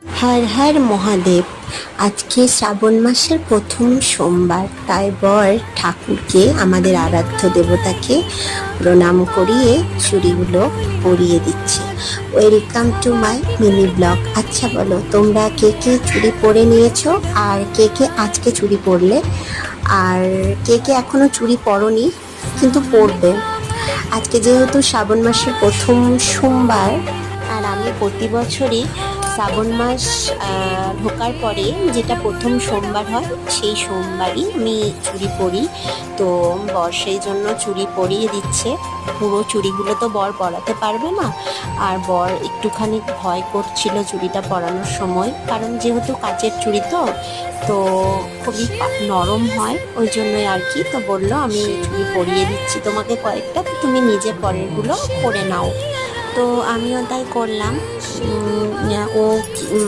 হর হর মহাদেব। আজকে শ্রাবণ মাসের প্রথম সোমবার, তাই বর ঠাকুরকে, আমাদের আরাধ্য দেবতাকে প্রণাম করিয়ে চুড়িগুলো পরিয়ে দিচ্ছে। Welcome to my mini blog. আচ্ছা বলো, তোমরা কে কে চুড়ি পরে নিয়েছো, আর কে কে আজকে চুড়ি পরলে, আর কে কে এখনো চুড়ি পরনি কিন্তু পরবে। আজকে যেহেতু শ্রাবণ মাসের প্রথম সোমবার, আর আমি প্রতি বছরই শ্রাবণ মাস ঢোকার পরে যেটা প্রথম সোমবার হয় সেই সোমবারই আমি চুড়ি পরি। তো বর সেই জন্য চুড়ি পরিয়ে দিচ্ছে। পুরো চুড়িগুলো তো বর পরাতে পারবে না, আর বর একটুখানি ভয় করছিল চুড়িটা পরানোর সময়, কারণ যেহেতু কাচের চুড়ি তো খুবই নরম হয়, ওই জন্যই আর কি। তো বললো আমি চুড়ি পরিয়ে দিচ্ছি তোমাকে কয়েকটা, তো তুমি নিজে পরেরগুলো পরে নাও। তো আমিও তাই করলাম। ও